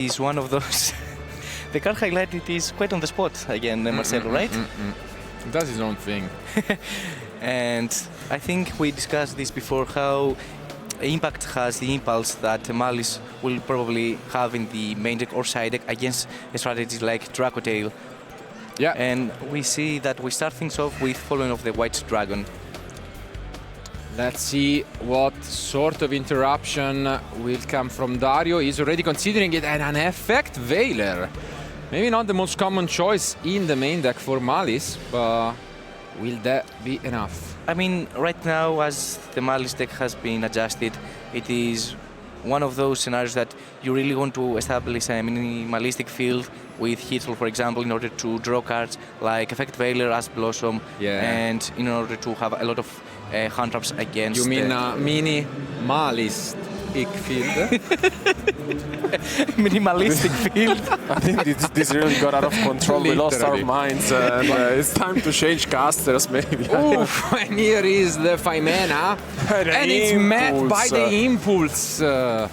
is one of those. The card highlighted is quite on the spot again, Marcelo, right? He does his own thing. And I think we discussed this before, how Impact has the impulse that Maliss will probably have in the main deck or side deck against a strategy like Dracotail. Yeah. And we see that we start things off with following of the White Dragon. Let's see what sort of interruption will come from Dario. He's already considering it, and an effect Veiler. Maybe not the most common choice in the main deck for Maliss, but will that be enough? I mean, right now, as the Maliss deck has been adjusted, it is one of those scenarios that you really want to establish a minimalistic field with Hitzel, for example, in order to draw cards like Effect Veiler as Blossom, and in order to have a lot of hand traps against. You mean minimalistic field? Minimalistic field. I think this really got out of control. We lost our minds, and it's time to change casters, maybe. Oof, and here is the 5-mana, and it's met by the impulse. Oof,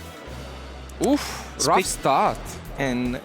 rough start. And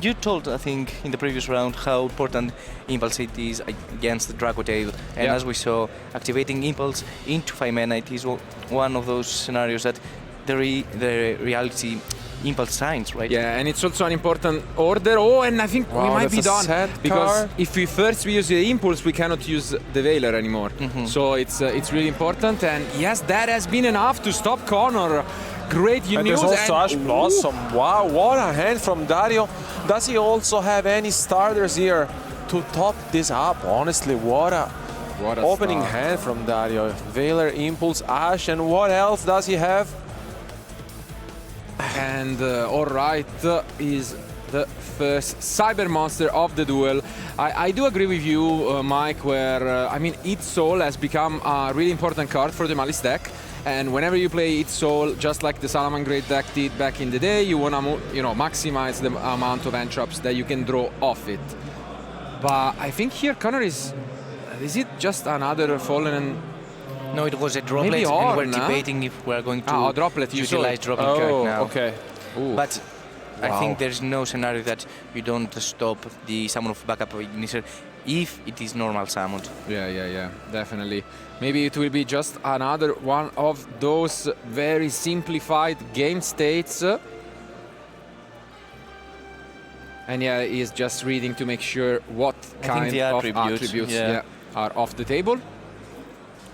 you told, I think, in the previous round how important Impulse it is against the Dracotail. And as we saw, activating Impulse into 5-mana, it is one of those scenarios that the reality Impulse signs, right? Yeah, and it's also an important order. Oh, and I think we might be done. Because if we use the Impulse, we cannot use the Veiler anymore. So it's really important. And yes, that has been enough to stop Connor. Great news. And there's also Ash Blossom. Wow, what a hand from Dario. Does he also have any starters here to top this up? Honestly, what a opening hand from Dario. Veiler, Impulse, Ash, and what else does he have? And all right, is the first Cyber Monster of the duel. I do agree with you, Mike, where, I mean, Eat Soul has become a really important card for the Maliss deck. And whenever you play Eat Soul, just like the Salamangreat deck did back in the day, you want to maximize the amount of hand traps that you can draw off it. But I think here Connor is it just another Fallen? No, it was a Droplet, and we're debating if we're going to Droplet, utilize Droplet right now. Okay. Ooh. But I think there's no scenario that you don't stop the summon of backup Ignition if it is normal summoned. Yeah, definitely. Maybe it will be just another one of those very simplified game states. And yeah, he's just reading to make sure what kind of attributes are off the table.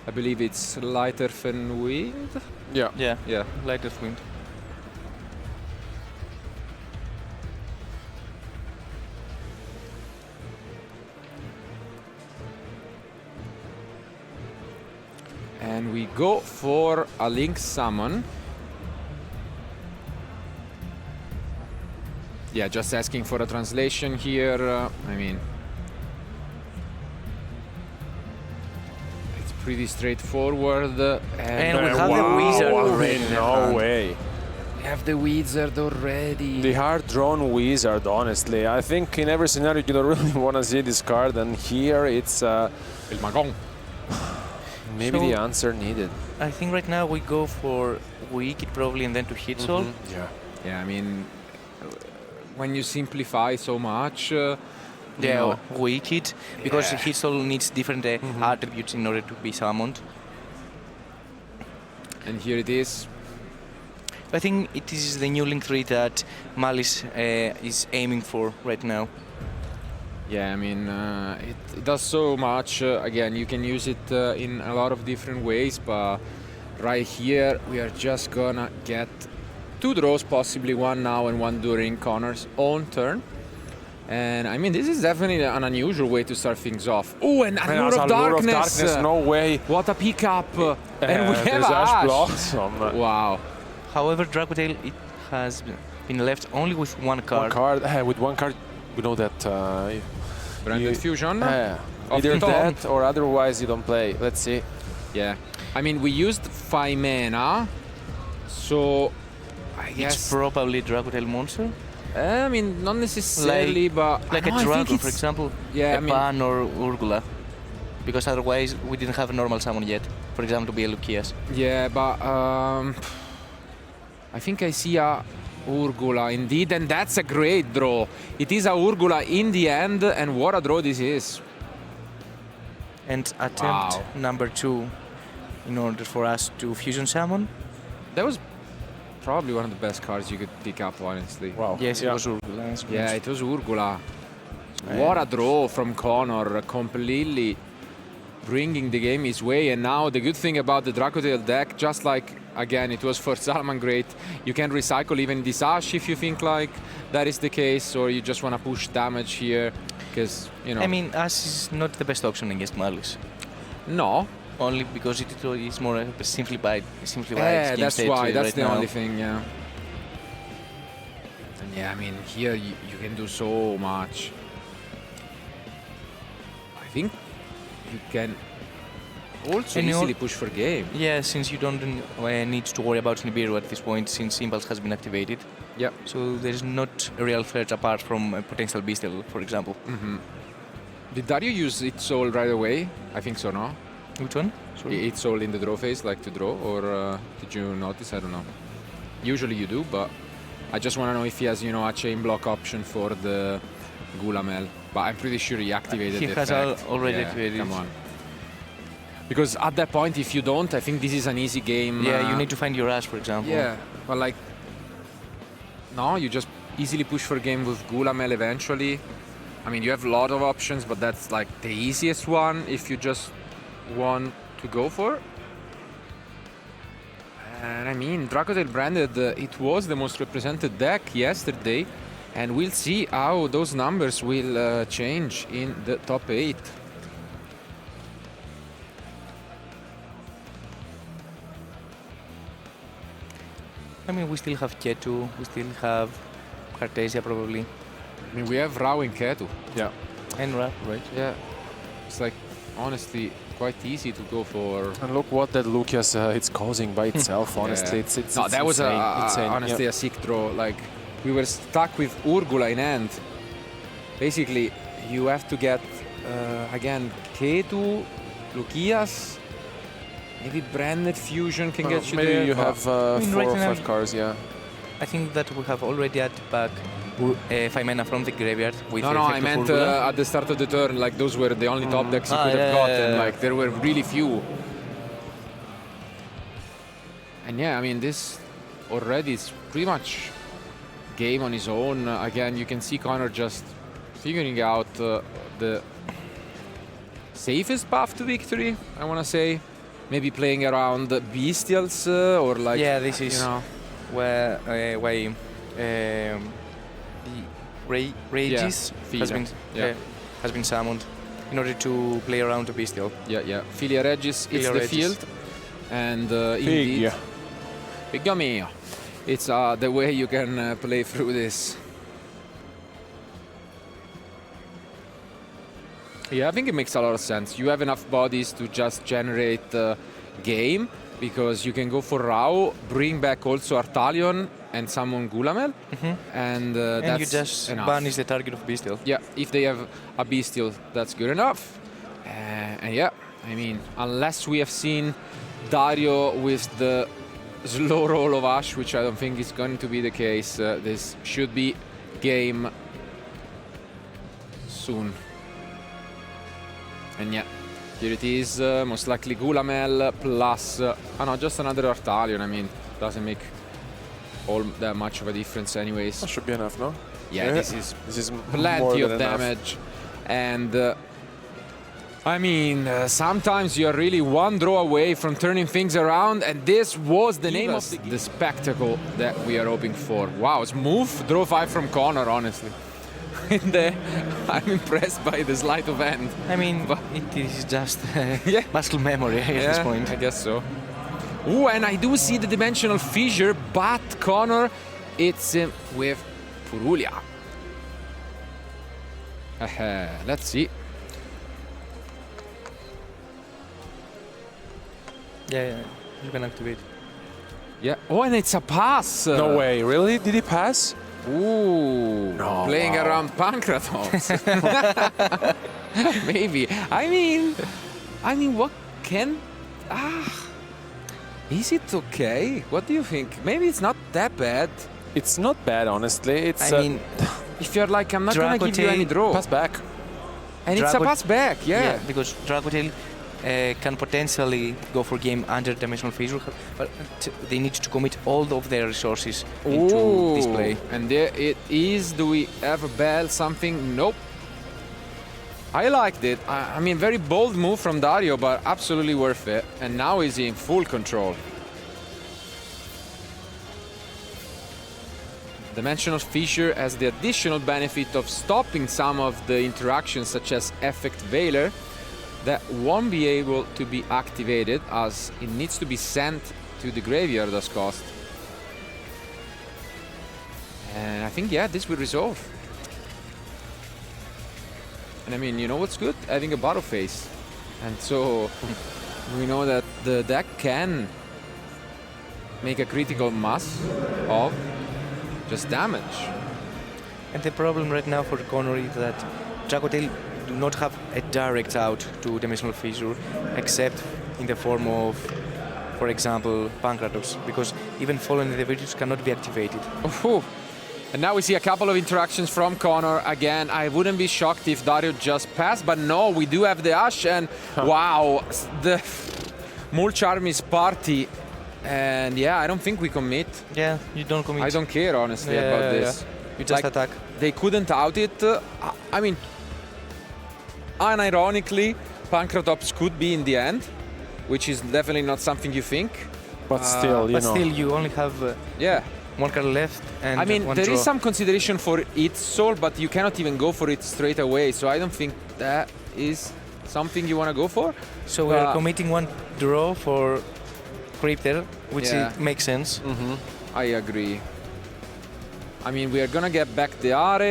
I believe it's Lighter than Wind. Yeah, Lighter than Wind. And we go for a Link Summon. Yeah, just asking for a translation here. I mean, it's pretty straightforward. And we have the Wizard already. No way. We have the Wizard already. The hard-drawn Wizard, honestly. I think in every scenario you don't really want to see this card, and here it's... El Magón. Maybe the answer needed. I think right now we go for Wicked probably, and then to Hitzel. Yeah, I mean, when you simplify so much, Wicked, because Hitzel needs different attributes in order to be summoned. And here it is. I think it is the new Link 3 that Maliss is aiming for right now. Yeah, I mean, it does so much. Again, you can use it in a lot of different ways, but right here we are just gonna get 2 draws, possibly one now and one during Connor's own turn. And I mean, this is definitely an unusual way to start things off. Oh, and Allure of Darkness! No way! What a pickup! And we have Ash Blossom. Wow. However, Dracotail, it has been left only with one card. With one card, we know that... Branded Fusion? Either that or otherwise you don't play. Let's see. Yeah. I mean, we used 5 mana, so I guess... It's probably Dracotail monster? I mean, not necessarily, but... Like a dragon, for example, a Pan or Urgula. Because otherwise we didn't have a normal summon yet. For example, to be a Lucius. Yeah, but I think I see a Urgula, indeed, and that's a great draw. It is a Urgula in the end, and what a draw this is. And attempt number 2 in order for us to fusion summon. That was probably one of the best cards you could pick up, honestly. Wow. Yes, it was Urgula. Yeah, it was Urgula. What a draw from Connor, completely bringing the game his way. And now the good thing about the Dracotail deck, just like, again, it was for Salman Great, you can recycle even this Ash if you think like that is the case, or you just want to push damage here, because, you know. I mean, Ash is not the best option against Maliss. No. Only because it is more simplified Yeah, game that's state why, that's right the now. only thing, yeah. And yeah, I mean, here you can do so much. I think you can also And easily push for game. Yeah, since you don't need to worry about Nibiru at this point, since Impulse has been activated. Yeah. So there's not a real threat apart from a potential Beastel, for example. Did Dario use its soul right away? I think so, no? Which one? Sorry. Its soul in the draw phase, like to draw, or did you notice? I don't know. Usually you do, but I just want to know if he has, you know, a chain block option for the Gulamel. But I'm pretty sure he activated He the has effect. already Yeah, activated Come it. on. Because at that point, if you don't, I think this is an easy game. Yeah, you need to find your Ash, for example. Yeah, but like, no, you just easily push for game with Gulamel eventually. I mean, you have a lot of options, but that's like the easiest one if you just want to go for. And I mean, Dracotail branded, it was the most represented deck yesterday, and we'll see how those numbers will change in the top 8. I mean, we still have Ketu, we still have Cartesia probably, I mean, we have Rao and Ketu. Yeah. and Ra, right? Yeah, it's like, honestly, quite easy to go for. And look what that Lucius it's causing by itself, honestly. Yeah. It's No, that was insane. honestly a sick draw. Like, we were stuck with Urgula in hand. Basically, you have to get, again, Ketu, Lucius, maybe Branded Fusion can get you maybe there. you but- have I mean, 4 right or now 5 cards, yeah. I think that we have already added back 5 mana from the graveyard with No, the no, effect I of meant Urgula. at the start of the turn, like those were the only top decks you could have yeah, gotten. yeah. Like, there were really few. And yeah, I mean, this already is pretty much game on his own. Again, you can see Connor just figuring out the safest path to victory, I want to say. Maybe playing around the Bestials or like, Yeah, this is you know. where the Rages Yeah. has been summoned in order to play around the Bestial. Yeah, yeah. Filia Regis, it's Filia the Regis. field. And indeed, Figlia mia. It's the way you can play through this. Yeah, I think it makes a lot of sense. You have enough bodies to just generate game, because you can go for Rao, bring back also Artalion and summon Gulamel, and that's And you just enough. banish the target of Bestial. Yeah, if they have a Bestial, that's good enough. And yeah, I mean, unless we have seen Dario with the slow roll of Ash, which I don't think is going to be the case, this should be game soon. And yeah, here it is, most likely Gulamel plus, no, just another Artalion. I mean, doesn't make all that much of a difference anyways. That should be enough, no? Yeah, this is more plenty than of enough. damage. And I mean, sometimes you're really one draw away from turning things around, and this was the name of the spectacle that we are hoping for. Wow, smooth draw 5 from Connor, honestly. I'm impressed by the sleight of hand. I mean, it is just Yeah. muscle memory at this point. I guess so. Ooh, and I do see the dimensional fissure, but Connor, it's with Purulia. Let's see. Yeah, you can activate. Yeah. Oh, and it's a pass. No way, really? Did he pass? Ooh, No, playing wow. around Pancratons. Maybe. I mean, what can? Is it okay? What do you think? Maybe it's not that bad. It's not bad, honestly. It's I mean, If you're like, I'm not gonna give you any draw. pass back. And it's a pass back, yeah. because Dracotail can potentially go for game under Dimensional Fissure, but they need to commit all of their resources into this play. And there it is. Do we have a bell, something? Nope. I liked it. I mean, very bold move from Dario, but absolutely worth it. And now he's in full control. Dimensional Fissure has the additional benefit of stopping some of the interactions, such as Effect Veiler, that won't be able to be activated as it needs to be sent to the graveyard as cost. And I think, yeah, this will resolve. And I mean, you know what's good? Having a battle phase. And so we know that the deck can make a critical mass of just damage. And the problem right now for Connor is that Dracotail do not have a direct out to Dimensional Fissure, except in the form of, for example, Pankratos, because even Fallen in the Virtues cannot be activated. Ooh. And now we see a couple of interactions from Connor. Again, I wouldn't be shocked if Dario just passed, but no, we do have the Ash, and wow, the Mulcharmy's party. And yeah, I don't think we commit. Yeah, you don't commit. I don't care, honestly, about this. You just attack. They couldn't out it. I mean, unironically, Pankratops could be in the end, which is definitely not something you think. But still, you know. Still, you only have one card left and I mean, one there draw. is some consideration for its soul, but you cannot even go for it straight away. So I don't think that is something you want to go for. So we're committing one draw for Crypter, which makes sense. I agree. I mean, we are gonna get back the Are,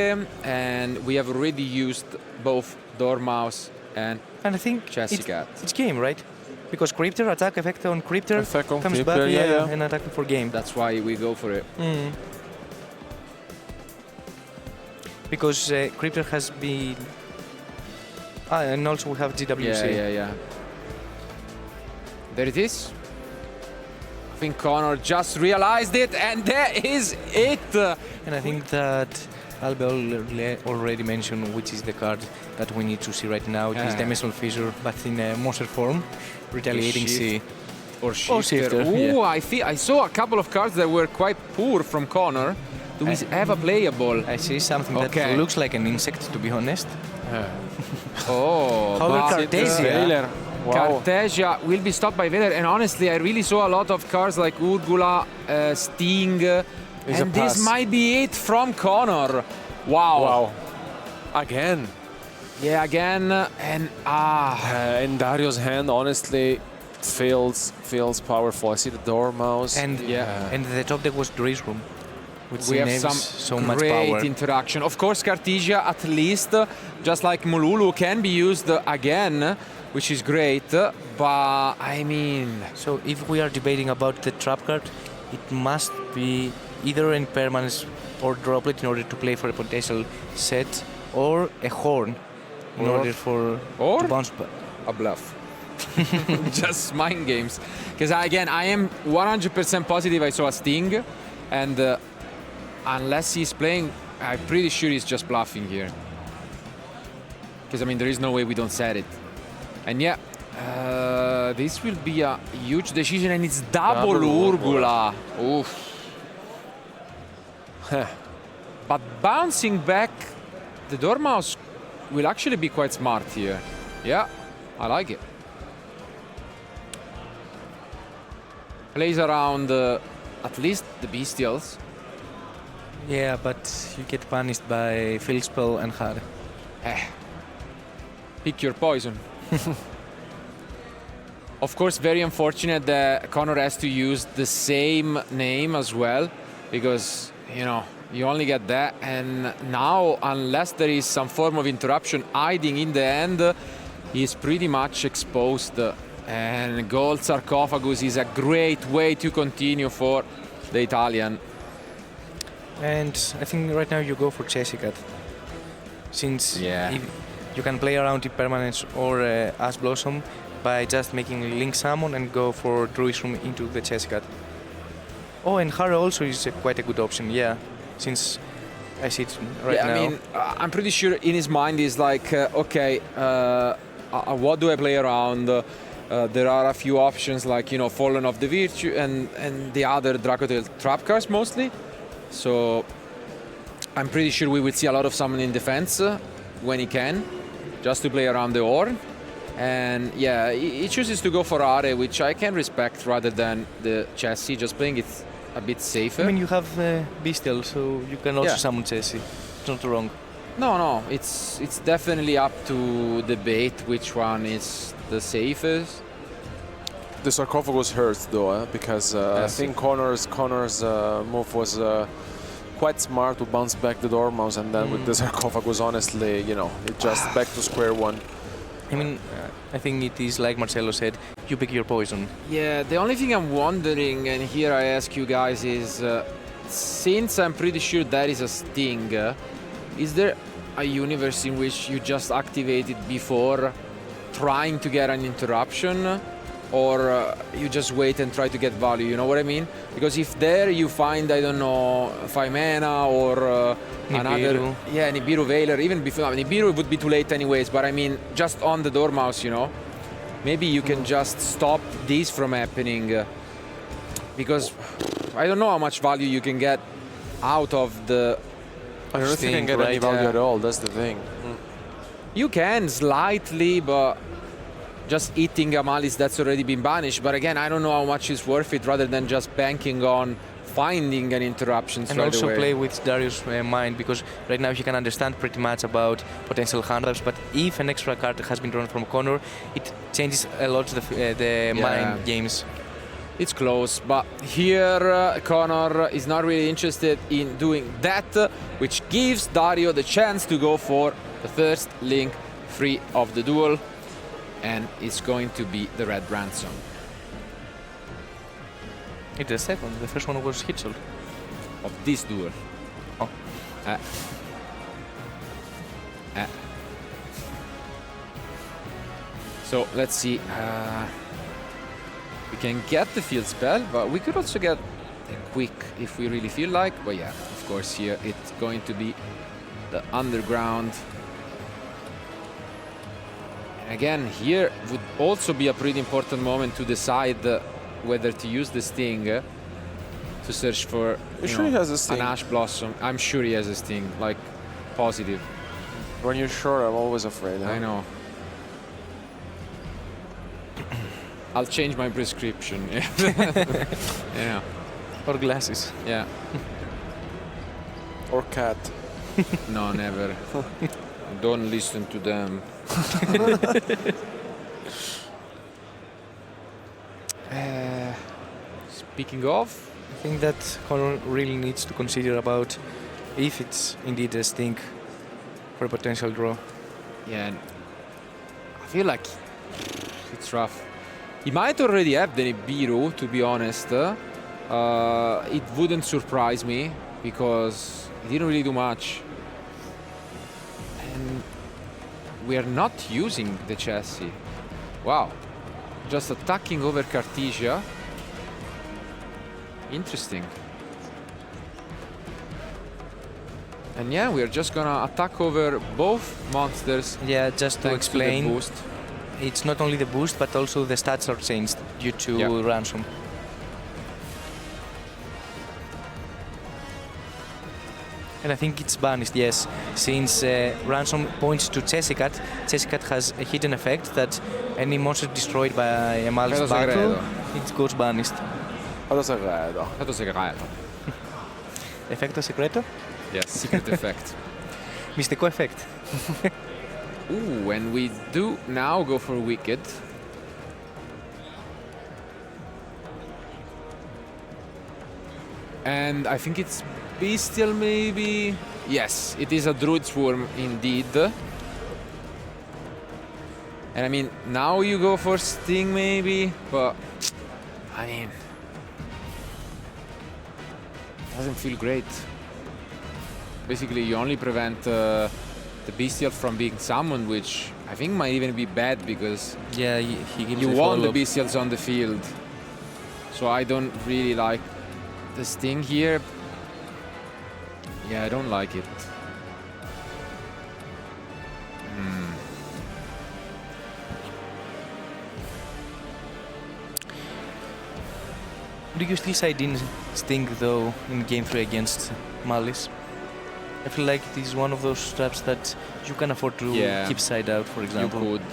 and we have already used both Dormouse and I think Jessica. it's game, right? Because Crypter, attack effect on Crypter, Effect on comes Crypter, back and attack for game. That's why we go for it. Because Crypter has been... and also we have GWC. Yeah. There it is. I think Connor just realized it, and there is it. And I think that Albe already mentioned which is the card that we need to see right now. It is Dimensional Fissure, but in monster form, Retaliating Sea. Or Shifter. Yeah. I saw a couple of cards that were quite poor from Connor. Do we have a playable? I see something that looks like an insect, to be honest. Oh, however, Veiler. Wow. Cartesia will be stopped by Vader, and honestly, I really saw a lot of cards like Urgula, Sting, and this might be it from Connor. Wow. Again. Yeah, again, and in Dario's hand, honestly, feels powerful. I see the Dormouse. And and the top deck was Drace Room. We have some great interaction. Of course, Cartesia, at least, just like Mululu, can be used again, which is great, but I mean... So if we are debating about the trap card, it must be either in permanence or droplet in order to play for a potential set, or a horn in order to bounce back. A bluff. Just mind games. Because again, I am 100% positive I saw a Sting, and unless he's playing, I'm pretty sure he's just bluffing here. Because I mean, there is no way we don't set it. And yeah, this will be a huge decision, and it's double Urgula. Oof. But bouncing back, the Dormouse will actually be quite smart here. Yeah, I like it. Plays around at least the Bestials. Yeah, but you get punished by Field Spell and Har. Pick your poison. Of course, very unfortunate that Connor has to use the same name as well, because, you know, you only get that, and now, unless there is some form of interruption hiding in the end, he's pretty much exposed. And Gold Sarcophagus is a great way to continue for the Italian. And I think right now you go for Chessicat, since you can play around Impermanence or Ash Blossom by just making Link Summon and go for Druid's Room into the Chessicat. Oh, and Hara also is quite a good option, yeah, since I see it right now. I mean, I'm pretty sure in his mind he's like, okay, what do I play around? There are a few options like, you know, Fallen of the Virtue and the other Dracotail trap cards mostly. So I'm pretty sure we will see a lot of summon in defense when he can, just to play around the Horn. And yeah, he chooses to go for Are, which I can respect rather than the Chassis, just playing it a bit safer. I mean, you have Bestial, so you can also summon Chessie. It's not wrong. No, it's definitely up to debate which one is the safest. The sarcophagus hurts though, because I think Connor's move was quite smart to bounce back the Dormouse, and then with the sarcophagus, honestly, you know, it just back to square one. I mean, I think it is like Marcelo said, you pick your poison. Yeah, the only thing I'm wondering, and here I ask you guys, is since I'm pretty sure that is a Sting, is there a universe in which you just activate it before trying to get an interruption? Or you just wait and try to get value, you know what I mean? Because if there you find, I don't know, 5 mana or another... Yeah, Nibiru Veiler, even before... Nibiru would be too late anyways, but I mean, just on the Dormouse, you know? Maybe you can just stop this from happening. Because I don't know how much value you can get out of the... I don't think you can get any value at all, that's the thing. You can, slightly, but... just eating a Maliss that's already been banished, but again, I don't know how much is worth it rather than just banking on finding an interruption and straight also away. play with Darius' mind, because right now he can understand pretty much about potential hand-ups, but if an extra card has been drawn from Connor, it changes a lot the mind games. It's close, but here Connor is not really interested in doing that, which gives Dario the chance to go for the first link free of the duel. And it's going to be the Red Ransom. It's the second. The first one was Hitchell. Of this duel. Oh. So let's see. We can get the field spell, but we could also get a quick if we really feel like. But yeah, of course here it's going to be the underground. Again, here would also be a pretty important moment to decide whether to use the Sting to search for You sure he has a Sting? an Ash Blossom. I'm sure he has a Sting, like positive. When you're sure, I'm always afraid. Huh? I know. I'll change my prescription. Yeah. Or glasses. Yeah. Or cat. No, never. Don't listen to them. Speaking of, I think that Connor really needs to consider about if it's indeed a Sting for a potential draw. yeah, I feel like it's rough. He might already have the Nibiru, to be honest. It wouldn't surprise me because he didn't really do much. And we are not using the chassis. Wow. Just attacking over Cartesia. Interesting. And yeah, we are just gonna attack over both monsters. Yeah, just to thanks to the explain, boost. it's not only the boost, but also the stats are changed due to Ransom. And I think it's banished, yes, since Ransom points to Chessicat. Chessicat has a hidden effect that any monster destroyed by a Maliss battle, it goes banished. Dato segreto. Dato segreto. Effecto secreto? Yes, secret effect. Mystico effect. Ooh, and we do now go for Wicked. And I think it's Bestial, maybe? Yes, it is a Druid Swarm indeed. And I mean, now you go for Sting maybe, but I mean, doesn't feel great. Basically, you only prevent the Bestial from being summoned, which I think might even be bad because Yeah, he gives you the want the follow-up. Bestials on the field. So I don't really like the Sting here. Yeah, I don't like it. Do you still side in Sting though in game 3 against Maliss? I feel like it is one of those traps that you can afford to keep side out, for example. You could.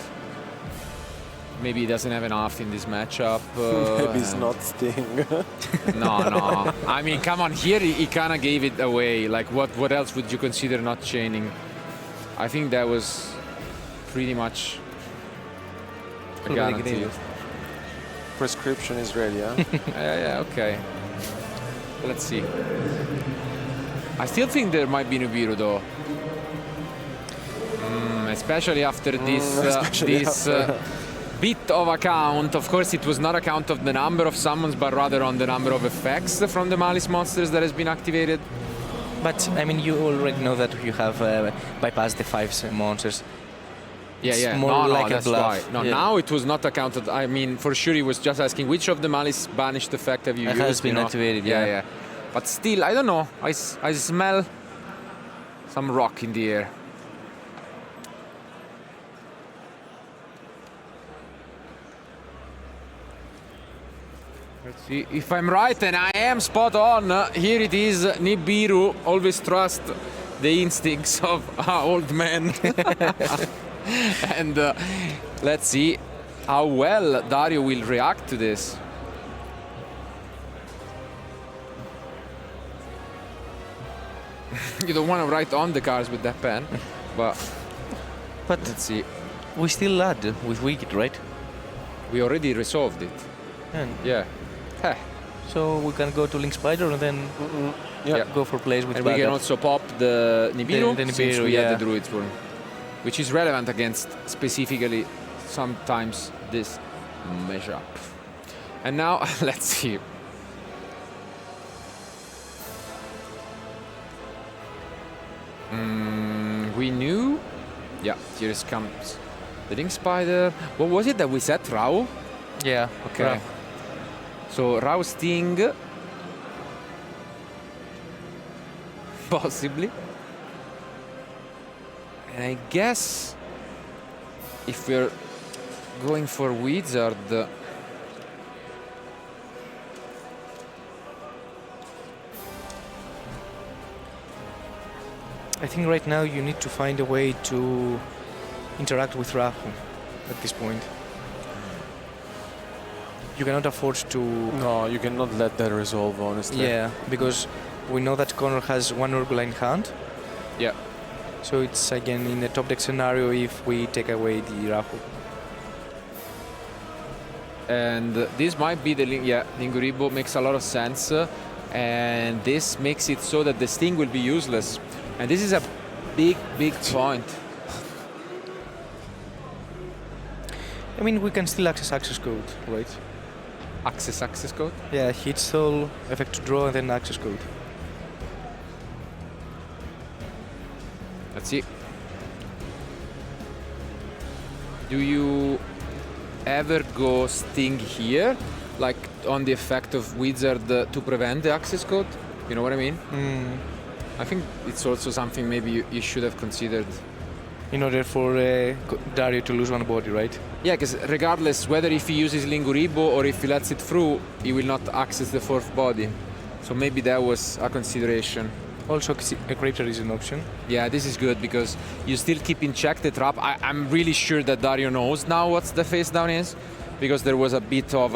Maybe he doesn't have enough in this matchup. Maybe it's not Sting. No. I mean, come on, here he kind of gave it away. Like, what else would you consider not chaining? I think that was pretty much a guarantee. Prescription is ready, huh? Yeah, okay. Let's see. I still think there might be Nibiru though. Especially after this bit of a count. Of course, it was not a count of the number of summons, but rather on the number of effects from the Maliss monsters that has been activated. But, I mean, you already know that you have bypassed the 5 monsters. Yeah. More like a that's bluff. right. No, now it was not accounted. I mean, for sure, he was just asking which of the Maliss banished effect have you used? It has been activated, yeah. But still, I don't know. I smell some rock in the air. Let's see if I'm right, and I am spot on. Here it is, Nibiru. Always trust the instincts of old men. And let's see how well Dario will react to this. You don't want to write on the cards with that pen, but let's see. We still add with Wicked, right? We already resolved it. And Yeah. Heh. so we can go to Link Spider and then go for plays with And we can backup. also pop the Nibiru, The since Nibiru, we had yeah. the Druid's Worm, which is relevant against specifically sometimes this measure. And now let's see. We knew. Yeah, here comes the Link Spider. What was it that we said? Rao? Yeah, Okay. Rao. So Rao Sting. Possibly. And I guess if we're going for Wizard, I think right now you need to find a way to interact with Rahu at this point. You cannot afford to... No, you cannot let that resolve, honestly. Yeah, because we know that Connor has 1 Urgula in hand. yeah. So it's again in the top deck scenario if we take away the Rahu. And this might be the Linguribo makes a lot of sense, and this makes it so that the Sting will be useless. And this is a big point. I mean, we can still access code, right? Access code. Yeah, hit stall, effect to draw, and then access code. Let's see. Do you ever go Sting here, like on the effect of Wizard to prevent the access code? You know what I mean? I think it's also something maybe you should have considered. In order for Dario to lose 1 body, right? Yeah, because regardless whether if he uses Linguribo or if he lets it through, he will not access the 4th body. So maybe that was a consideration. Also, a Cryptor is an option. Yeah, this is good because you still keep in check the trap. I'm really sure that Dario knows now what the face down is, because there was a bit of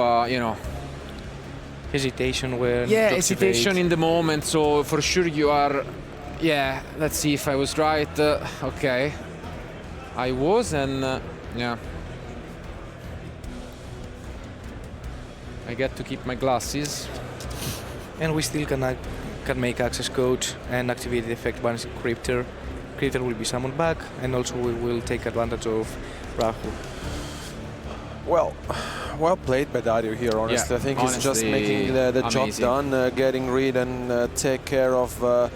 Hesitation where... yeah, hesitation in the moment. So for sure you are... Yeah, let's see if I was right. Okay. I was, and yeah. I get to keep my glasses. And we still can make access code and activate the effect banishing Cryptor. Cryptor will be summoned back, and also we will take advantage of Rahu. Well played by Dario here, honestly. Yeah, I think he's just making the job done, getting rid and take care of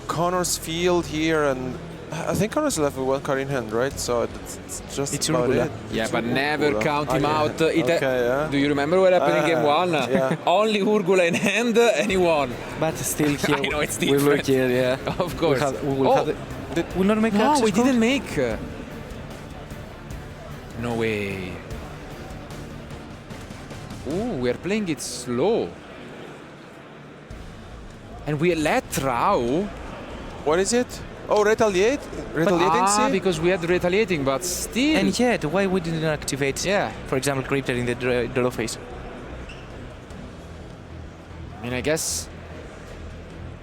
Connor's field here, and I think Connor's left with one card in hand, right? So it's just It's about Urgula. it. Yeah, It's but never Urgula. count him yeah. out. Yeah. Do you remember what happened in game 1? Yeah. Only Urgula in hand and he won. But still here, I know it's we different. look here, yeah. Of course. We will have we'll not make no, access we code? didn't make. No way. Ooh, we are playing it slow. And we let Rao. What is it? Oh, retaliate? Retaliating C? Because we had retaliating, but still. And yet, why we didn't activate, Yeah. for example, Crypter in the draw phase? I mean, I guess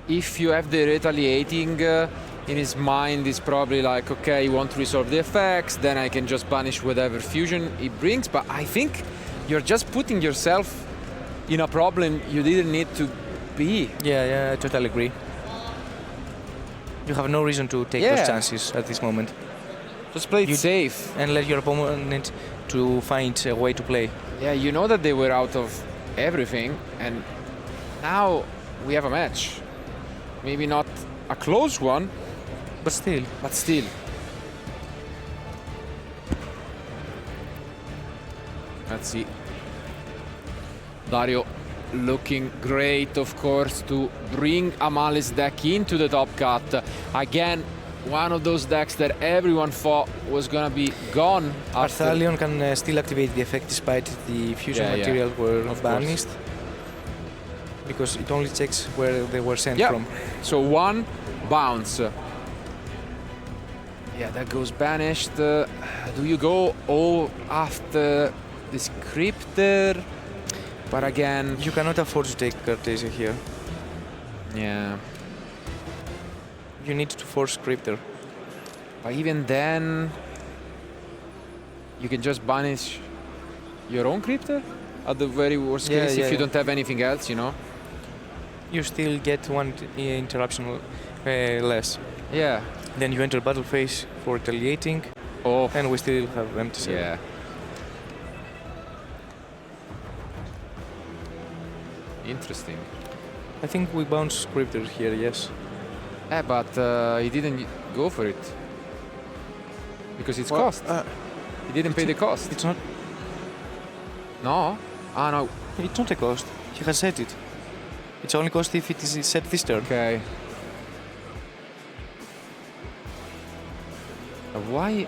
if you have the retaliating in his mind, is probably like, okay, you want to resolve the effects, then I can just banish whatever fusion it brings. But I think you're just putting yourself in a problem you didn't need to be. Yeah, I totally agree. You have no reason to take those chances at this moment. Just play it safe. And let your opponent to find a way to play. Yeah, you know that they were out of everything, and now we have a match. Maybe not a close one, But still. but still. Let's see. Dario looking great, of course, to bring a Maliss deck into the top cut. Again, one of those decks that everyone thought was gonna be gone. after- Arthalion can still activate the effect despite the fusion Yeah, material were of banished. Because it only checks where they were sent Yeah. from. So one bounce. Yeah, that goes banished. Do you go all after the scripter? But again, You cannot afford to take Cartesia here. yeah. You need to force Crypter. But even then, you can just banish your own crypter at the very worst Yeah, case yeah, if you yeah. don't have anything else, you know. You still get one interruption less. Yeah. Then you enter battle phase for retaliating, Oh. and we still have empty set. Yeah. Interesting. I think we bounce Crypter here, yes. Yeah, but he didn't go for it because it's Well, cost. He didn't pay the cost. It's not. No. Ah, no. It's not a cost. He has set it. It's only cost if it is set this turn. Okay. Why?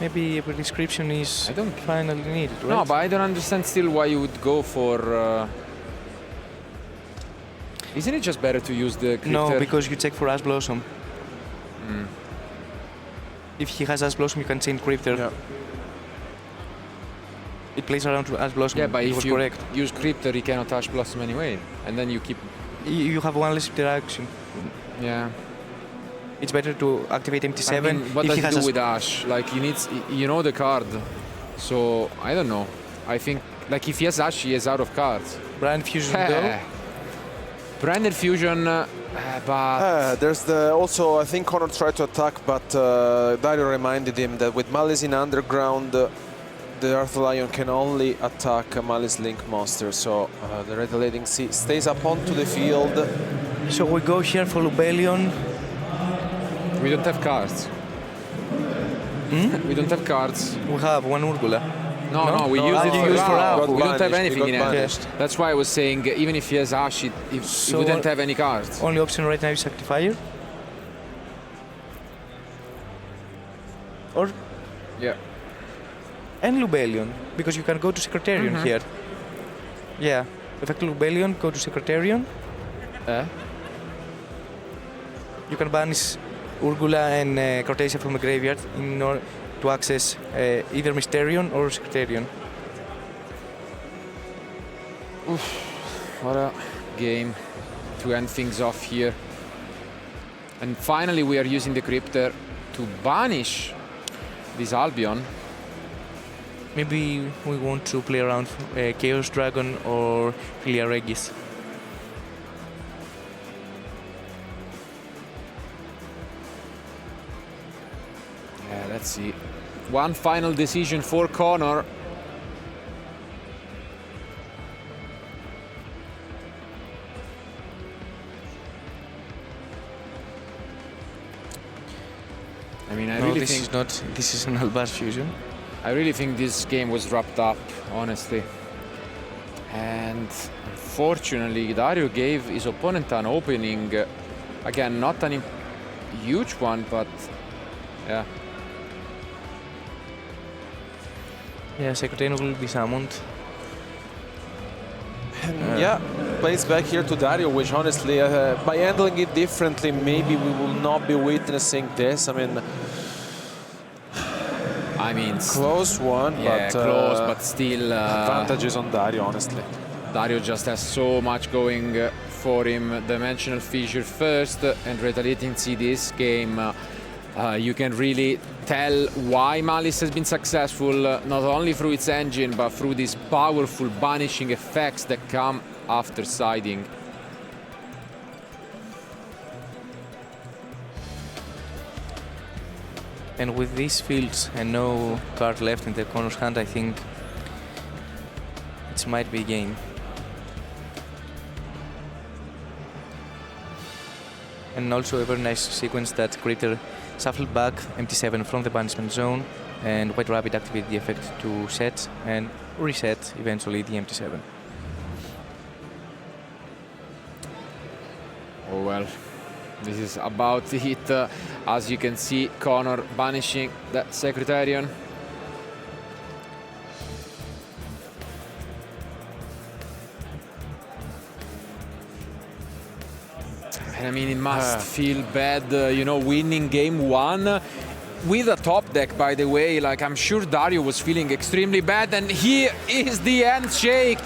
Maybe a prescription is I don't- finally needed, right? No, but I don't understand still why you would go for. Isn't it just better to use the crypter? No, because you check for Ash Blossom. If he has Ash Blossom, you can chain Crypter. Yeah. It plays around to Ash Blossom. Yeah, but it if was you correct. use crypter, you cannot touch blossom anyway, and then you keep. You have one less interaction. Yeah. It's better to activate MT7 I mean, what if does he it has do a with Ash? Like, you need, you know the card, so I don't know. I think, like, if he has Ash, he is out of cards. Brand Fusion though. Branded Fusion, but There's the also, I think Connor tried to attack, but Dario reminded him that with Maliss in underground, the Arthalion can only attack a Maliss Link monster. So the retaliating C stays up onto the field. So we go here for Lubellion. we don't have cards. We don't have cards. We have one Urgula. No, we No, use Rao. it You for use for Rao. Rao. We don't have Banished, anything he in got hand. banished. That's why I was saying, even if he has Ash, if So we don't have any cards. Only option right now is Sanctifier. Or Yeah. and Lubellion, because you can go to Secretarian here. Yeah, effect Lubellion, go to Secretarian. You can banish Urgula and Cortesia from the graveyard in order to access either Mysterion or Secretarian. What a game to end things off here. And finally we are using the Crypter to banish this Albion. Maybe we want to play around Chaos Dragon or Filia Regis. Yeah, let's see. One final decision for Connor. I mean, I No, really this think is not. This is an Albar fusion. I really think this game was wrapped up, honestly. And unfortunately, Dario gave his opponent an opening. Again, not a huge one, but yeah. Yeah, Secretary will be summoned. And yeah, plays back here to Dario, which honestly, by handling it differently, maybe we will not be witnessing this. I mean, close one, yeah, but close, but still advantages on Dario, honestly. Dario just has so much going for him. Dimensional fissure first, and retaliating see this game. You can really tell why Maliss has been successful, not only through its engine, but through these powerful banishing effects that come after siding. And with these fields and no card left in the corner's hand, I think it might be a game. And also a very nice sequence that Critter shuffled back MT7 from the banishment zone, and White Rabbit activated the effect to set and reset eventually the MT7. Oh well, this is about it. As you can see, Connor banishing that Secretarian. And I mean, it must feel bad, you know, winning game one with a top deck, by the way. Like, I'm sure Dario was feeling extremely bad, and here is the handshake.